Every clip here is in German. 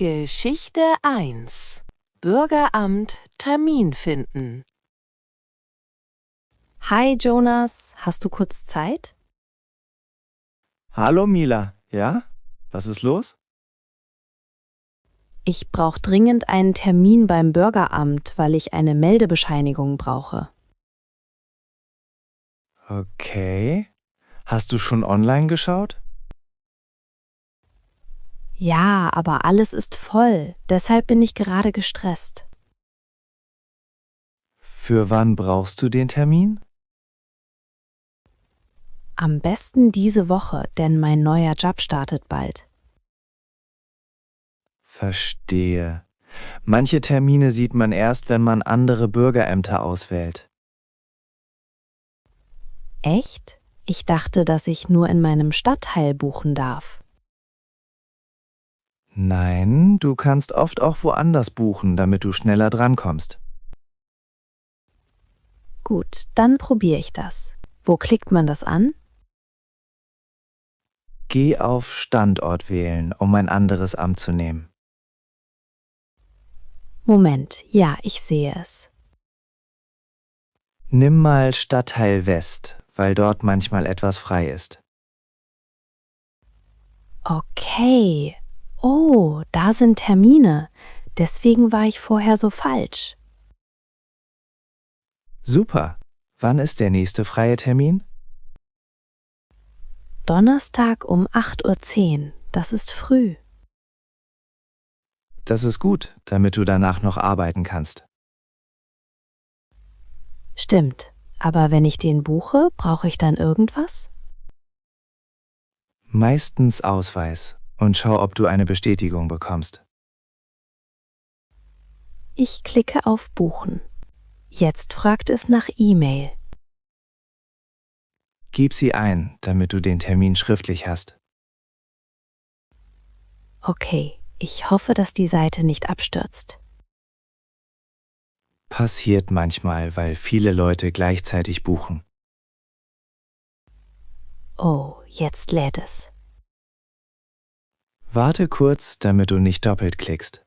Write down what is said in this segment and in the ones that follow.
Geschichte 1: Bürgeramt Termin finden. Hi Jonas, hast du kurz Zeit? Hallo Mila, ja? Was ist los? Ich brauche dringend einen Termin beim Bürgeramt, weil ich eine Meldebescheinigung brauche. Okay. Hast du schon online geschaut? Ja, aber alles ist voll, deshalb bin ich gerade gestresst. Für wann brauchst du den Termin? Am besten diese Woche, denn mein neuer Job startet bald. Verstehe. Manche Termine sieht man erst, wenn man andere Bürgerämter auswählt. Echt? Ich dachte, dass ich nur in meinem Stadtteil buchen darf. Nein, du kannst oft auch woanders buchen, damit du schneller drankommst. Gut, dann probiere ich das. Wo klickt man das an? Geh auf Standort wählen, um ein anderes Amt zu nehmen. Moment, ja, ich sehe es. Nimm mal Stadtteil West, weil dort manchmal etwas frei ist. Okay. Oh, da sind Termine. Deswegen war ich vorher so falsch. Super. Wann ist der nächste freie Termin? Donnerstag um 8:10 Uhr. Das ist früh. Das ist gut, damit du danach noch arbeiten kannst. Stimmt. Aber wenn ich den buche, brauche ich dann irgendwas? Meistens Ausweis und schau, ob du eine Bestätigung bekommst. Ich klicke auf Buchen. Jetzt fragt es nach E-Mail. Gib sie ein, damit du den Termin schriftlich hast. Okay, ich hoffe, dass die Seite nicht abstürzt. Passiert manchmal, weil viele Leute gleichzeitig buchen. Oh, jetzt lädt es. Warte kurz, damit du nicht doppelt klickst.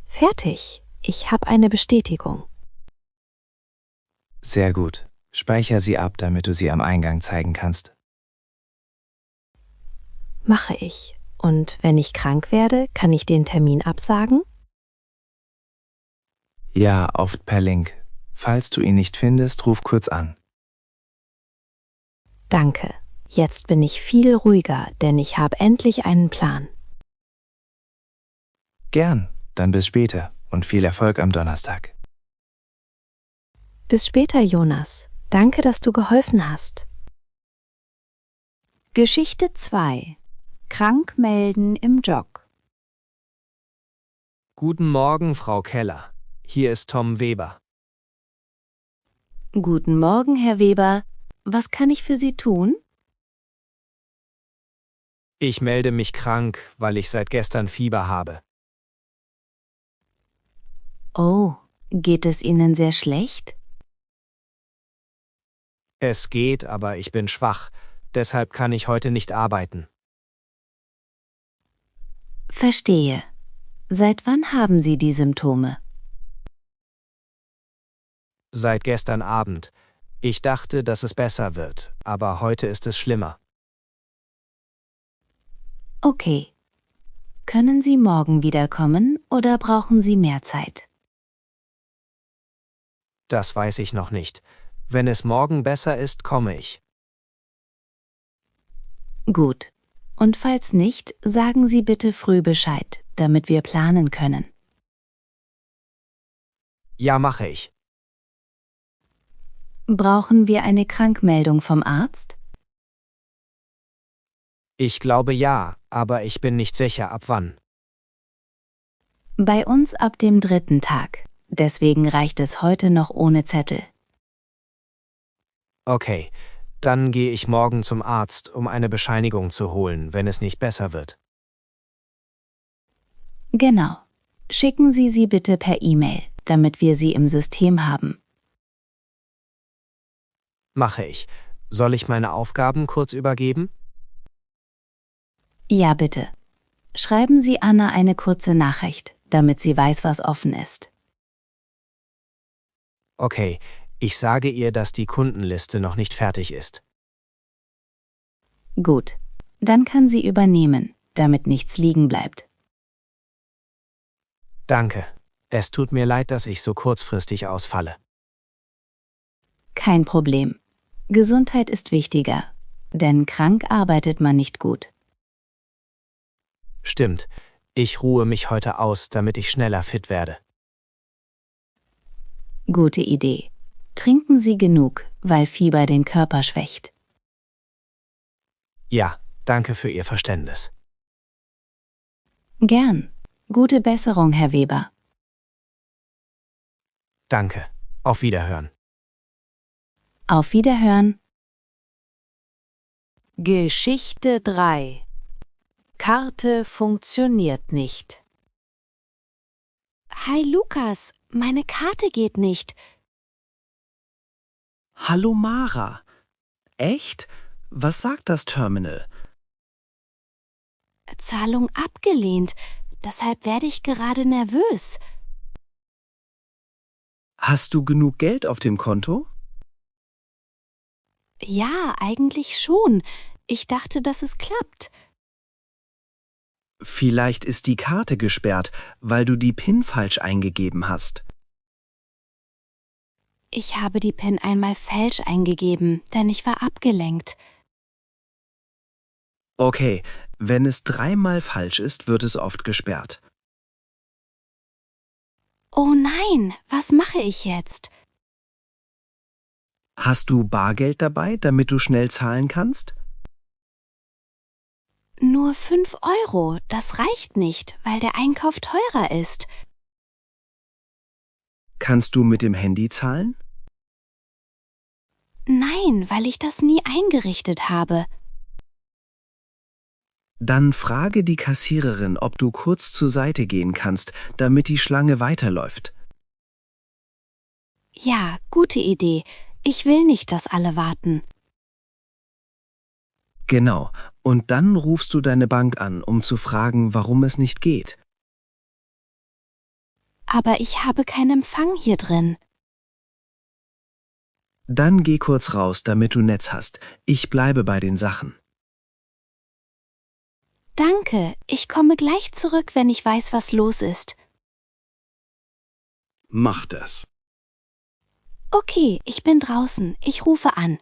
Fertig. Ich habe eine Bestätigung. Sehr gut. Speicher sie ab, damit du sie am Eingang zeigen kannst. Mache ich. Und wenn ich krank werde, kann ich den Termin absagen? Ja, oft per Link. Falls du ihn nicht findest, ruf kurz an. Danke. Jetzt bin ich viel ruhiger, denn ich habe endlich einen Plan. Gern, dann bis später und viel Erfolg am Donnerstag. Bis später, Jonas. Danke, dass du geholfen hast. Geschichte 2: Krank melden im Jog. Guten Morgen, Frau Keller. Hier ist Tom Weber. Guten Morgen, Herr Weber. Was kann ich für Sie tun? Ich melde mich krank, weil ich seit gestern Fieber habe. Oh, geht es Ihnen sehr schlecht? Es geht, aber ich bin schwach. Deshalb kann ich heute nicht arbeiten. Verstehe. Seit wann haben Sie die Symptome? Seit gestern Abend. Ich dachte, dass es besser wird, aber heute ist es schlimmer. Okay. Können Sie morgen wiederkommen oder brauchen Sie mehr Zeit? Das weiß ich noch nicht. Wenn es morgen besser ist, komme ich. Gut. Und falls nicht, sagen Sie bitte früh Bescheid, damit wir planen können. Ja, mache ich. Brauchen wir eine Krankmeldung vom Arzt? Ich glaube ja, aber ich bin nicht sicher, ab wann. Bei uns ab dem 3. Tag. Deswegen reicht es heute noch ohne Zettel. Okay, dann gehe ich morgen zum Arzt, um eine Bescheinigung zu holen, wenn es nicht besser wird. Genau. Schicken Sie sie bitte per E-Mail, damit wir sie im System haben. Mache ich. Soll ich meine Aufgaben kurz übergeben? Ja, bitte. Schreiben Sie Anna eine kurze Nachricht, damit sie weiß, was offen ist. Okay, ich sage ihr, dass die Kundenliste noch nicht fertig ist. Gut, dann kann sie übernehmen, damit nichts liegen bleibt. Danke. Es tut mir leid, dass ich so kurzfristig ausfalle. Kein Problem. Gesundheit ist wichtiger, denn krank arbeitet man nicht gut. Stimmt, ich ruhe mich heute aus, damit ich schneller fit werde. Gute Idee. Trinken Sie genug, weil Fieber den Körper schwächt. Ja, danke für Ihr Verständnis. Gern. Gute Besserung, Herr Weber. Danke. Auf Wiederhören. Auf Wiederhören. Geschichte 3. Karte funktioniert nicht. Hi Lukas, meine Karte geht nicht. Hallo Mara. Echt? Was sagt das Terminal? Zahlung abgelehnt. Deshalb werde ich gerade nervös. Hast du genug Geld auf dem Konto? Ja, eigentlich schon. Ich dachte, dass es klappt. Vielleicht ist die Karte gesperrt, weil du die PIN falsch eingegeben hast. Ich habe die PIN einmal falsch eingegeben, denn ich war abgelenkt. Okay, wenn es 3-mal falsch ist, wird es oft gesperrt. Oh nein, was mache ich jetzt? Hast du Bargeld dabei, damit du schnell zahlen kannst? Nur 5 Euro, das reicht nicht, weil der Einkauf teurer ist. Kannst du mit dem Handy zahlen? Nein, weil ich das nie eingerichtet habe. Dann frage die Kassiererin, ob du kurz zur Seite gehen kannst, damit die Schlange weiterläuft. Ja, gute Idee. Ich will nicht, dass alle warten. Genau, und dann rufst du deine Bank an, um zu fragen, warum es nicht geht. Aber ich habe keinen Empfang hier drin. Dann geh kurz raus, damit du Netz hast. Ich bleibe bei den Sachen. Danke, ich komme gleich zurück, wenn ich weiß, was los ist. Mach das. Okay, ich bin draußen. Ich rufe an.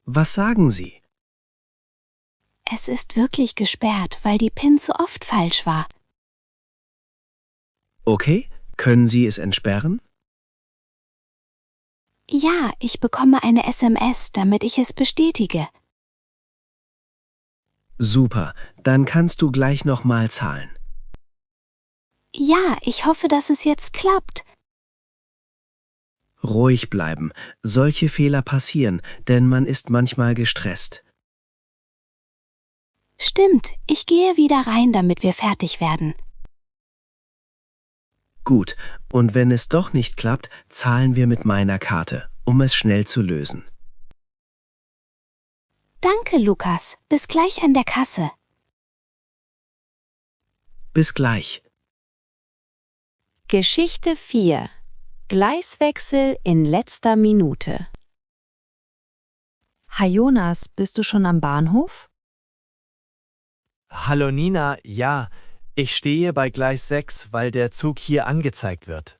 Was sagen sie? Es ist wirklich gesperrt, weil die PIN zu oft falsch war. Okay, können Sie es entsperren? Ja, ich bekomme eine SMS, damit ich es bestätige. Super, dann kannst du gleich nochmal zahlen. Ja, ich hoffe, dass es jetzt klappt. Ruhig bleiben. Solche Fehler passieren, denn man ist manchmal gestresst. Stimmt, ich gehe wieder rein, damit wir fertig werden. Gut, und wenn es doch nicht klappt, zahlen wir mit meiner Karte, um es schnell zu lösen. Danke, Lukas. Bis gleich an der Kasse. Bis gleich. Geschichte 4. Gleiswechsel in letzter Minute. Hi Jonas, bist du schon am Bahnhof? Hallo Nina, ja, ich stehe bei Gleis 6, weil der Zug hier angezeigt wird.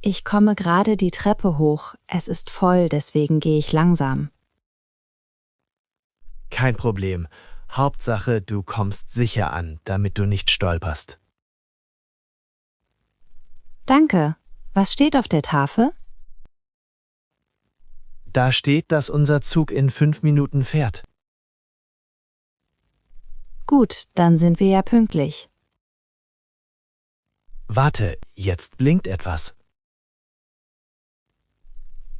Ich komme gerade die Treppe hoch. Es ist voll, deswegen gehe ich langsam. Kein Problem. Hauptsache, du kommst sicher an, damit du nicht stolperst. Danke. Was steht auf der Tafel? Da steht, dass unser Zug in 5 Minuten fährt. Gut, dann sind wir ja pünktlich. Warte, jetzt blinkt etwas.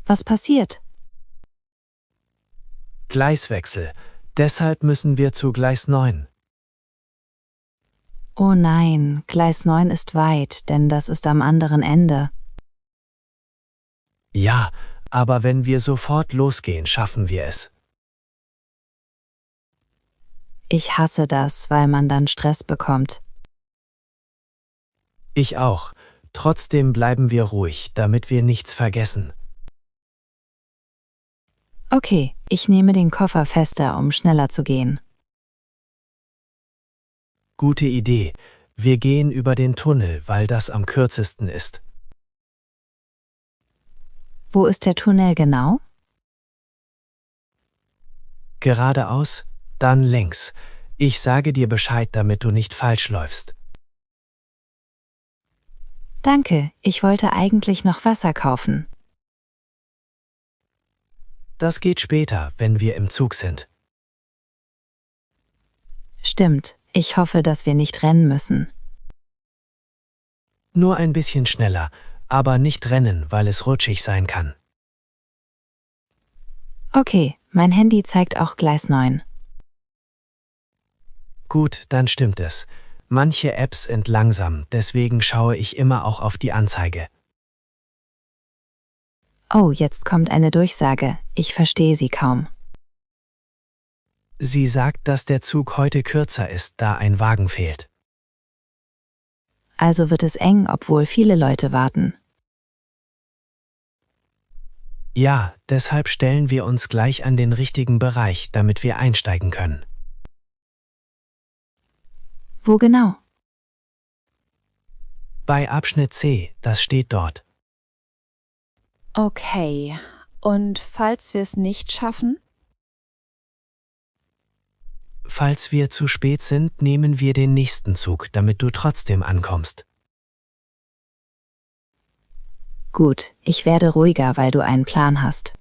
Was passiert? Gleiswechsel. Deshalb müssen wir zu Gleis 9. Oh nein, Gleis 9 ist weit, denn das ist am anderen Ende. Ja, aber wenn wir sofort losgehen, schaffen wir es. Ich hasse das, weil man dann Stress bekommt. Ich auch. Trotzdem bleiben wir ruhig, damit wir nichts vergessen. Okay, ich nehme den Koffer fester, um schneller zu gehen. Gute Idee. Wir gehen über den Tunnel, weil das am kürzesten ist. Wo ist der Tunnel genau? Geradeaus, dann längs. Ich sage dir Bescheid, damit du nicht falsch läufst. Danke, ich wollte eigentlich noch Wasser kaufen. Das geht später, wenn wir im Zug sind. Stimmt, ich hoffe, dass wir nicht rennen müssen. Nur ein bisschen schneller, aber nicht rennen, weil es rutschig sein kann. Okay, mein Handy zeigt auch Gleis 9. Gut, dann stimmt es. Manche Apps sind langsam, deswegen schaue ich immer auch auf die Anzeige. Oh, jetzt kommt eine Durchsage. Ich verstehe sie kaum. Sie sagt, dass der Zug heute kürzer ist, da ein Wagen fehlt. Also wird es eng, obwohl viele Leute warten. Ja, deshalb stellen wir uns gleich an den richtigen Bereich, damit wir einsteigen können. Wo genau? Bei Abschnitt C, das steht dort. Okay, und falls wir es nicht schaffen? Falls wir zu spät sind, nehmen wir den nächsten Zug, damit du trotzdem ankommst. Gut, ich werde ruhiger, weil du einen Plan hast.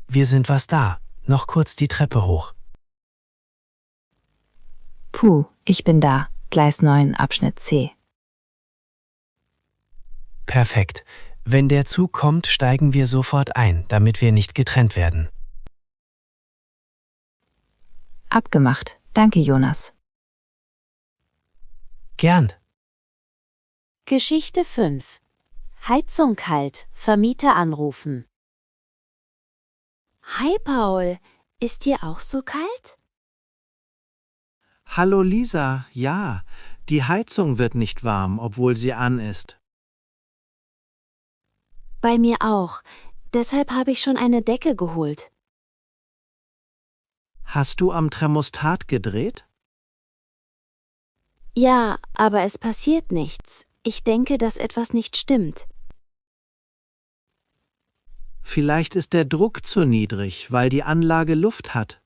Wir sind fast da. Noch kurz die Treppe hoch. Puh, ich bin da. Gleis 9, Abschnitt C. Perfekt. Wenn der Zug kommt, steigen wir sofort ein, damit wir nicht getrennt werden. Abgemacht. Danke, Jonas. Gern. Geschichte 5. Heizung kalt, Vermieter anrufen. Hi Paul, ist dir auch so kalt? Hallo Lisa, ja, die Heizung wird nicht warm, obwohl sie an ist. Bei mir auch. Deshalb habe ich schon eine Decke geholt. Hast du am Thermostat gedreht? Ja, aber es passiert nichts. Ich denke, dass etwas nicht stimmt. Vielleicht ist der Druck zu niedrig, weil die Anlage Luft hat.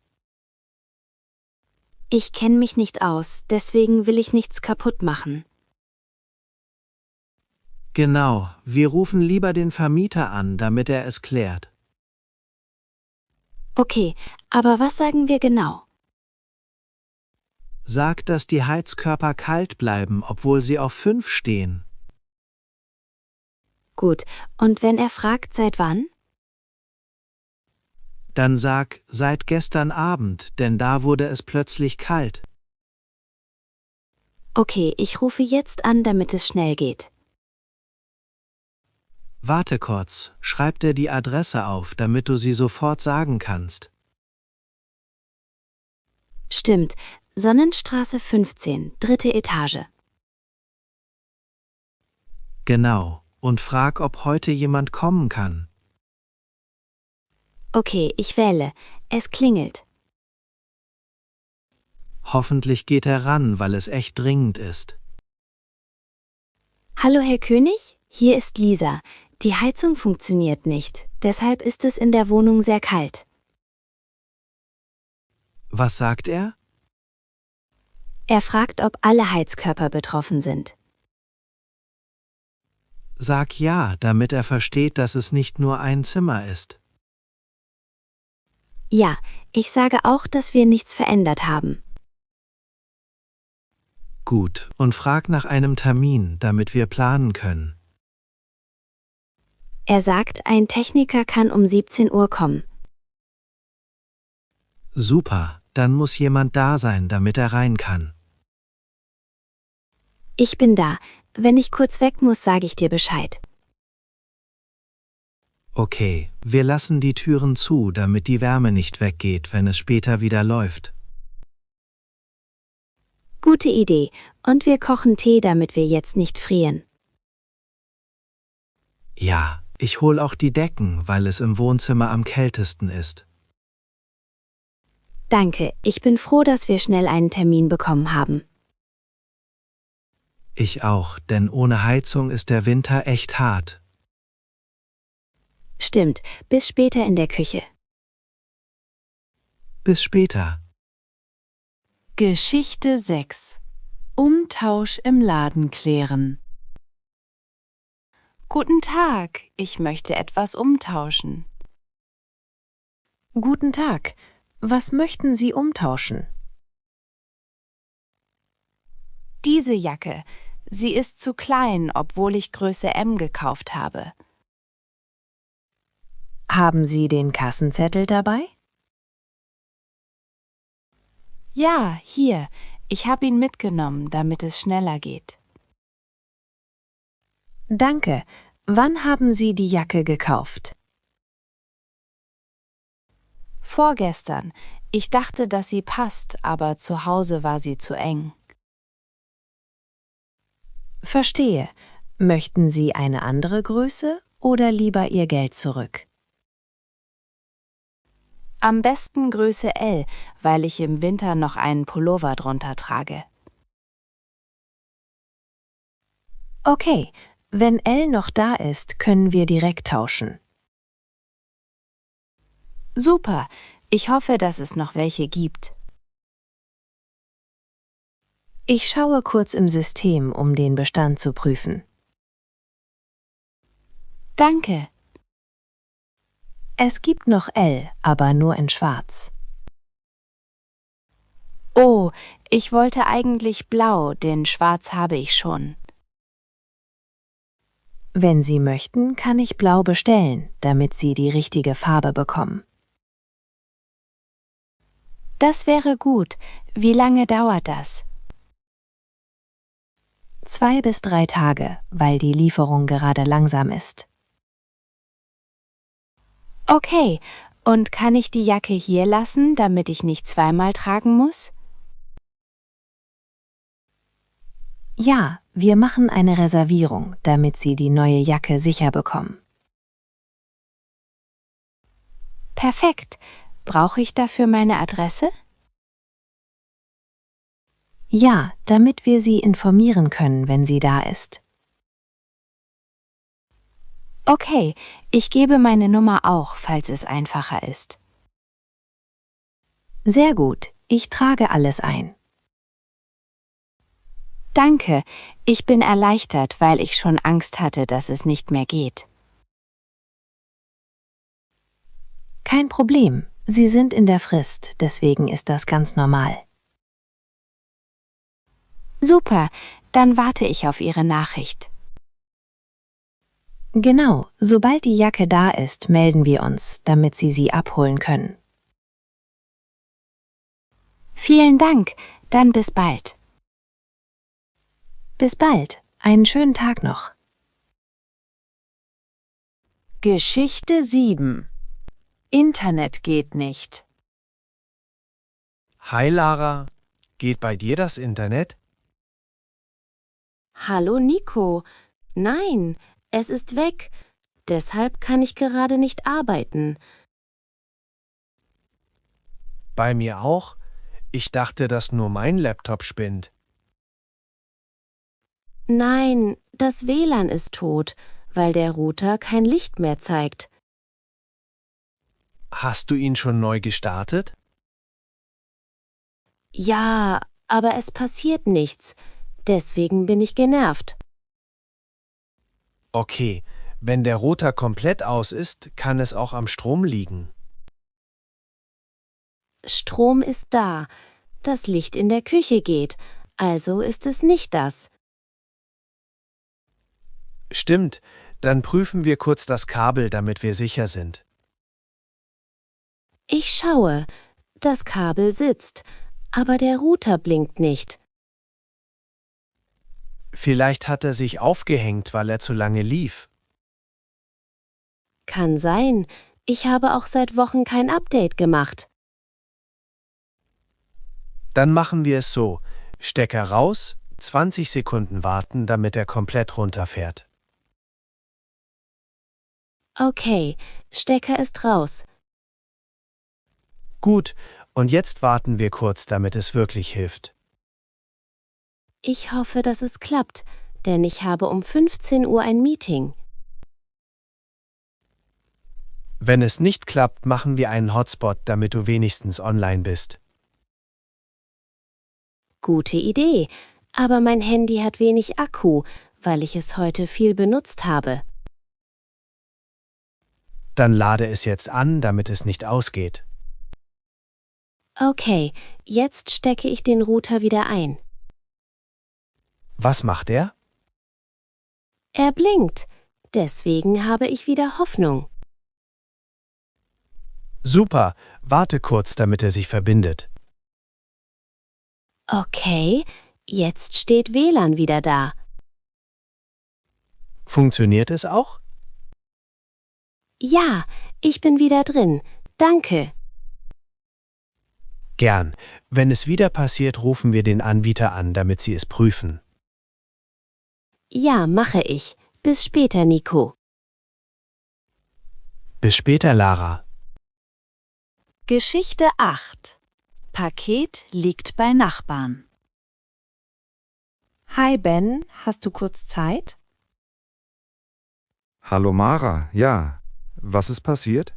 Ich kenne mich nicht aus, deswegen will ich nichts kaputt machen. Genau, wir rufen lieber den Vermieter an, damit er es klärt. Okay, aber was sagen wir genau? Sag, dass die Heizkörper kalt bleiben, obwohl sie auf 5 stehen. Gut, und wenn er fragt, seit wann? Dann sag, seit gestern Abend, denn da wurde es plötzlich kalt. Okay, ich rufe jetzt an, damit es schnell geht. Warte kurz, schreib dir die Adresse auf, damit du sie sofort sagen kannst. Stimmt, Sonnenstraße 15, 3. Etage. Genau, und frag, ob heute jemand kommen kann. Okay, ich wähle. Es klingelt. Hoffentlich geht er ran, weil es echt dringend ist. Hallo Herr König, hier ist Lisa. Die Heizung funktioniert nicht, deshalb ist es in der Wohnung sehr kalt. Was sagt er? Er fragt, ob alle Heizkörper betroffen sind. Sag ja, damit er versteht, dass es nicht nur ein Zimmer ist. Ja, ich sage auch, dass wir nichts verändert haben. Gut, und frag nach einem Termin, damit wir planen können. Er sagt, ein Techniker kann um 17 Uhr kommen. Super, dann muss jemand da sein, damit er rein kann. Ich bin da. Wenn ich kurz weg muss, sage ich dir Bescheid. Okay, wir lassen die Türen zu, damit die Wärme nicht weggeht, wenn es später wieder läuft. Gute Idee. Und wir kochen Tee, damit wir jetzt nicht frieren. Ja, ich hol auch die Decken, weil es im Wohnzimmer am kältesten ist. Danke, ich bin froh, dass wir schnell einen Termin bekommen haben. Ich auch, denn ohne Heizung ist der Winter echt hart. Stimmt, bis später in der Küche. Bis später. Geschichte 6. Umtausch im Laden klären. Guten Tag, ich möchte etwas umtauschen. Guten Tag. Was möchten Sie umtauschen? Diese Jacke, sie ist zu klein, obwohl ich Größe M gekauft habe. Haben Sie den Kassenzettel dabei? Ja, hier, ich habe ihn mitgenommen, damit es schneller geht. Danke. Wann haben Sie die Jacke gekauft? Vorgestern. Ich dachte, dass sie passt, aber zu Hause war sie zu eng. Verstehe. Möchten Sie eine andere Größe oder lieber Ihr Geld zurück? Am besten Größe L, weil ich im Winter noch einen Pullover drunter trage. Okay, wenn L noch da ist, können wir direkt tauschen. Super, ich hoffe, dass es noch welche gibt. Ich schaue kurz im System, um den Bestand zu prüfen. Danke. Es gibt noch L, aber nur in Schwarz. Oh, ich wollte eigentlich blau, den Schwarz habe ich schon. Wenn Sie möchten, kann ich blau bestellen, damit Sie die richtige Farbe bekommen. Das wäre gut. Wie lange dauert das? 2 bis 3 Tage, weil die Lieferung gerade langsam ist. Okay, und kann ich die Jacke hier lassen, damit ich nicht zweimal tragen muss? Ja, wir machen eine Reservierung, damit Sie die neue Jacke sicher bekommen. Perfekt. Brauche ich dafür meine Adresse? Ja, damit wir Sie informieren können, wenn sie da ist. Okay, ich gebe meine Nummer auch, falls es einfacher ist. Sehr gut, ich trage alles ein. Danke, ich bin erleichtert, weil ich schon Angst hatte, dass es nicht mehr geht. Kein Problem, Sie sind in der Frist, deswegen ist das ganz normal. Super, dann warte ich auf Ihre Nachricht. Genau, sobald die Jacke da ist, melden wir uns, damit Sie sie abholen können. Vielen Dank, dann bis bald. Bis bald, einen schönen Tag noch. Geschichte 7. Internet geht nicht. Hi Lara, geht bei dir das Internet? Hallo Nico. Nein, es ist weg. Deshalb kann ich gerade nicht arbeiten. Bei mir auch? Ich dachte, dass nur mein Laptop spinnt. Nein, das WLAN ist tot, weil der Router kein Licht mehr zeigt. Hast du ihn schon neu gestartet? Ja, aber es passiert nichts. Deswegen bin ich genervt. Okay, wenn der Router komplett aus ist, kann es auch am Strom liegen. Strom ist da. Das Licht in der Küche geht. Also ist es nicht das. Stimmt, dann prüfen wir kurz das Kabel, damit wir sicher sind. Ich schaue. Das Kabel sitzt, aber der Router blinkt nicht. Vielleicht hat er sich aufgehängt, weil er zu lange lief. Kann sein. Ich habe auch seit Wochen kein Update gemacht. Dann machen wir es so. Stecker raus, 20 Sekunden warten, damit er komplett runterfährt. Okay, Stecker ist raus. Gut, und jetzt warten wir kurz, damit es wirklich hilft. Ich hoffe, dass es klappt, denn ich habe um 15 Uhr ein Meeting. Wenn es nicht klappt, machen wir einen Hotspot, damit du wenigstens online bist. Gute Idee, aber mein Handy hat wenig Akku, weil ich es heute viel benutzt habe. Dann lade es jetzt an, damit es nicht ausgeht. Okay, jetzt stecke ich den Router wieder ein. Was macht er? Er blinkt, deswegen habe ich wieder Hoffnung. Super, warte kurz, damit er sich verbindet. Okay, jetzt steht WLAN wieder da. Funktioniert es auch? Ja, ich bin wieder drin. Danke. Gern. Wenn es wieder passiert, rufen wir den Anbieter an, damit sie es prüfen. Ja, mache ich. Bis später, Nico. Bis später, Lara. Geschichte 8. Paket liegt bei Nachbarn. Hi Ben, hast du kurz Zeit? Hallo Mara, ja. Was ist passiert?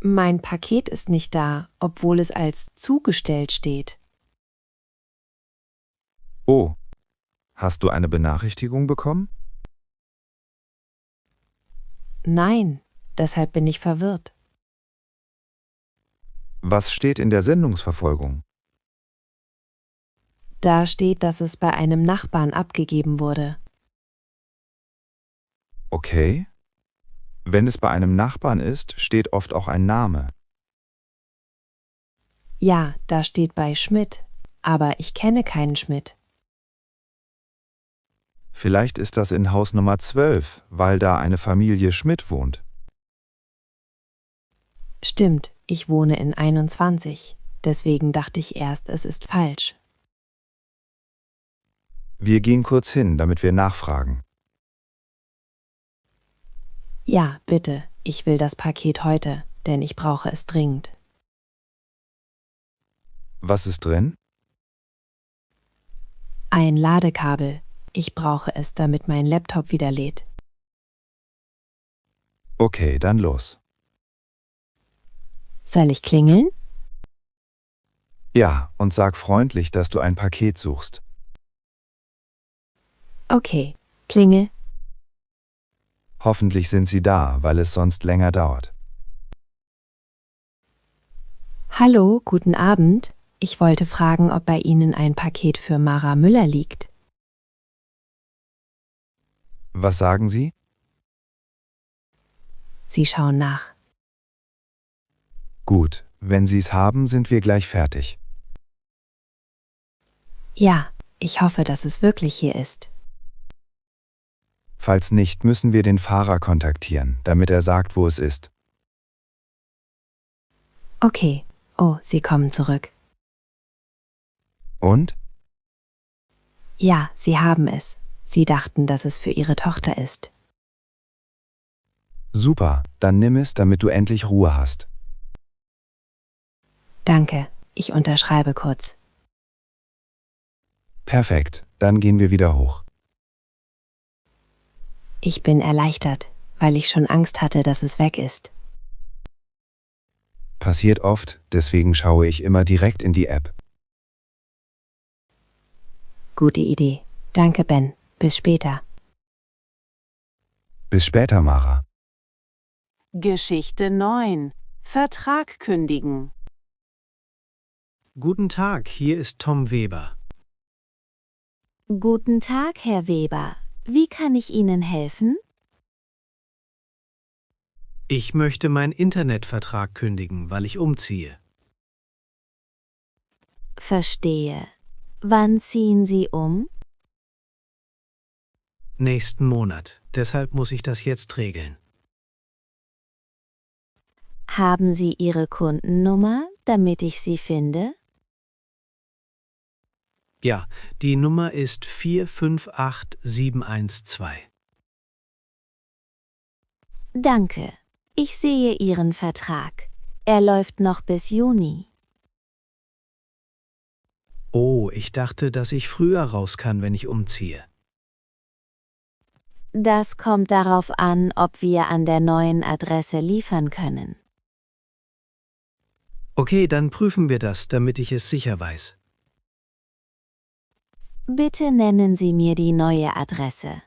Mein Paket ist nicht da, obwohl es als zugestellt steht. Oh, hast du eine Benachrichtigung bekommen? Nein, deshalb bin ich verwirrt. Was steht in der Sendungsverfolgung? Da steht, dass es bei einem Nachbarn abgegeben wurde. Okay. Wenn es bei einem Nachbarn ist, steht oft auch ein Name. Ja, da steht bei Schmidt, aber ich kenne keinen Schmidt. Vielleicht ist das in Haus Nummer 12, weil da eine Familie Schmidt wohnt. Stimmt, ich wohne in 21, deswegen dachte ich erst, es ist falsch. Wir gehen kurz hin, damit wir nachfragen. Ja, bitte, ich will das Paket heute, denn ich brauche es dringend. Was ist drin? Ein Ladekabel. Ich brauche es, damit mein Laptop wieder lädt. Okay, dann los. Soll ich klingeln? Ja, und sag freundlich, dass du ein Paket suchst. Okay, klingel. Hoffentlich sind sie da, weil es sonst länger dauert. Hallo, guten Abend. Ich wollte fragen, ob bei Ihnen ein Paket für Mara Müller liegt. Was sagen Sie? Sie schauen nach. Gut, wenn Sie es haben, sind wir gleich fertig. Ja, ich hoffe, dass es wirklich hier ist. Falls nicht, müssen wir den Fahrer kontaktieren, damit er sagt, wo es ist. Okay. Oh, Sie kommen zurück. Und? Ja, Sie haben es. Sie dachten, dass es für Ihre Tochter ist. Super, dann nimm es, damit du endlich Ruhe hast. Danke, ich unterschreibe kurz. Perfekt, dann gehen wir wieder hoch. Ich bin erleichtert, weil ich schon Angst hatte, dass es weg ist. Passiert oft, deswegen schaue ich immer direkt in die App. Gute Idee. Danke, Ben. Bis später. Bis später, Mara. Geschichte 9. Vertrag kündigen. Guten Tag, hier ist Tom Weber. Guten Tag, Herr Weber. Wie kann ich Ihnen helfen? Ich möchte meinen Internetvertrag kündigen, weil ich umziehe. Verstehe. Wann ziehen Sie um? nächsten Monat. Deshalb muss ich das jetzt regeln. Haben Sie Ihre Kundennummer, damit ich sie finde? Ja, die Nummer ist 458712. Danke. Ich sehe Ihren Vertrag. Er läuft noch bis Juni. Oh, ich dachte, dass ich früher raus kann, wenn ich umziehe. Das kommt darauf an, ob wir an der neuen Adresse liefern können. Okay, dann prüfen wir das, damit ich es sicher weiß. Bitte nennen Sie mir die neue Adresse.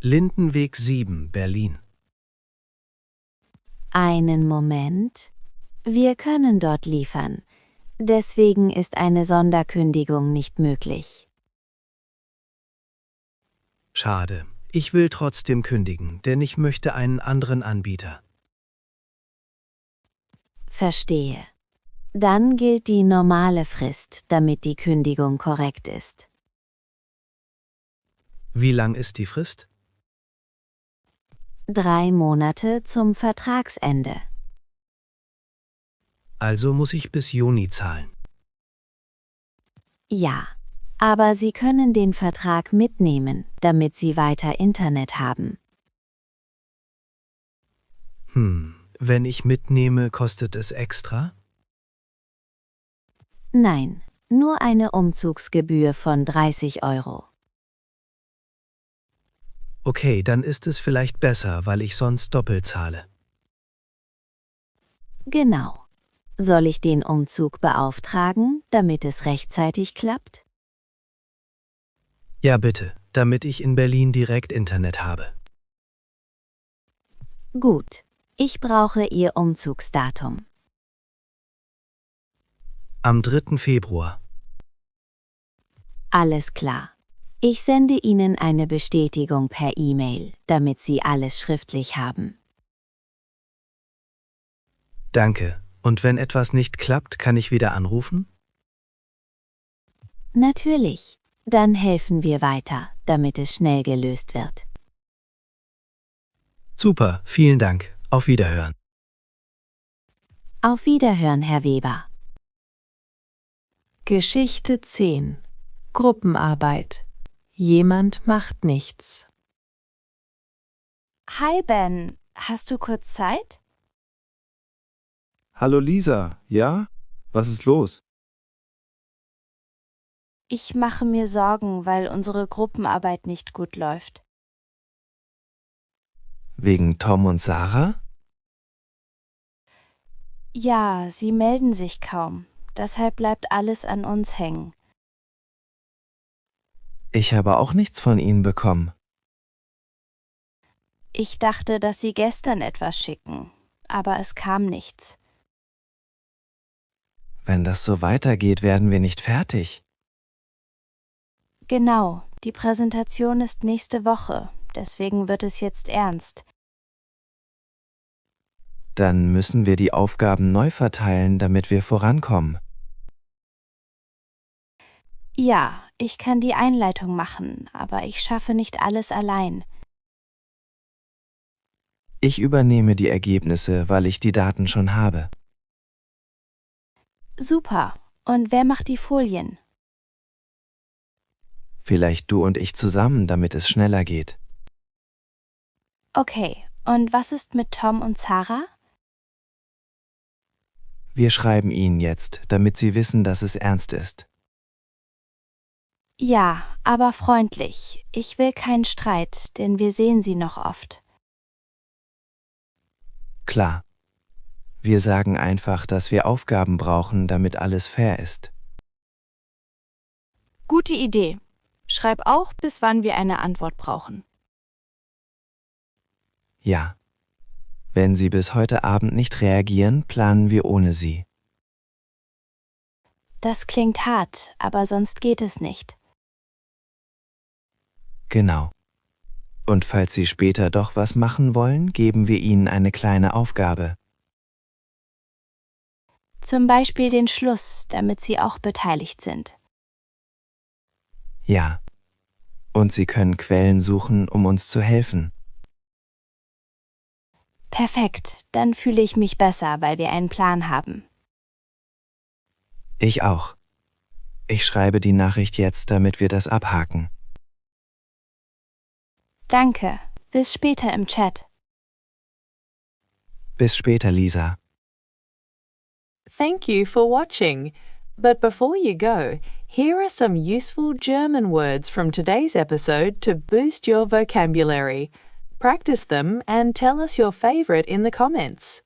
Lindenweg 7, Berlin. Einen Moment. Wir können dort liefern. Deswegen ist eine Sonderkündigung nicht möglich. Schade. Ich will trotzdem kündigen, denn ich möchte einen anderen Anbieter. Verstehe. Dann gilt die normale Frist, damit die Kündigung korrekt ist. Wie lang ist die Frist? 3 Monate zum Vertragsende. Also muss ich bis Juni zahlen. Ja, aber Sie können den Vertrag mitnehmen, damit Sie weiter Internet haben. Wenn ich mitnehme, kostet es extra? Nein, nur eine Umzugsgebühr von 30 €. Okay, dann ist es vielleicht besser, weil ich sonst doppelt zahle. Genau. Soll ich den Umzug beauftragen, damit es rechtzeitig klappt? Ja, bitte, damit ich in Berlin direkt Internet habe. Gut, ich brauche Ihr Umzugsdatum. Am 3. Februar. Alles klar. Ich sende Ihnen eine Bestätigung per E-Mail, damit Sie alles schriftlich haben. Danke. Und wenn etwas nicht klappt, kann ich wieder anrufen? Natürlich. Dann helfen wir weiter, damit es schnell gelöst wird. Super, vielen Dank. Auf Wiederhören. Auf Wiederhören, Herr Weber. Geschichte 10. Gruppenarbeit. Jemand macht nichts. Hi Ben, hast du kurz Zeit? Hallo Lisa, ja? Was ist los? Ich mache mir Sorgen, weil unsere Gruppenarbeit nicht gut läuft. Wegen Tom und Sarah? Ja, sie melden sich kaum. Deshalb bleibt alles an uns hängen. Ich habe auch nichts von ihnen bekommen. Ich dachte, dass sie gestern etwas schicken, aber es kam nichts. Wenn das so weitergeht, werden wir nicht fertig. Genau, die Präsentation ist nächste Woche, deswegen wird es jetzt ernst. Dann müssen wir die Aufgaben neu verteilen, damit wir vorankommen. Ja, ich kann die Einleitung machen, aber ich schaffe nicht alles allein. Ich übernehme die Ergebnisse, weil ich die Daten schon habe. Super. Und wer macht die Folien? Vielleicht du und ich zusammen, damit es schneller geht. Okay, und was ist mit Tom und Sarah? Wir schreiben ihnen jetzt, damit sie wissen, dass es ernst ist. Ja, aber freundlich. Ich will keinen Streit, denn wir sehen sie noch oft. Klar. Wir sagen einfach, dass wir Aufgaben brauchen, damit alles fair ist. Gute Idee. Schreib auch, bis wann wir eine Antwort brauchen. Ja. Wenn sie bis heute Abend nicht reagieren, planen wir ohne sie. Das klingt hart, aber sonst geht es nicht. Genau. Und falls sie später doch was machen wollen, geben wir ihnen eine kleine Aufgabe. Zum Beispiel den Schluss, damit sie auch beteiligt sind. Ja. Und Sie können Quellen suchen, um uns zu helfen. Perfekt, dann fühle ich mich besser, weil wir einen Plan haben. Ich auch. Ich schreibe die Nachricht jetzt, damit wir das abhaken. Danke, bis später im Chat. Bis später, Lisa. Thank you for watching. But before you go, here are some useful German words from today's episode to boost your vocabulary. Practice them and tell us your favorite in the comments.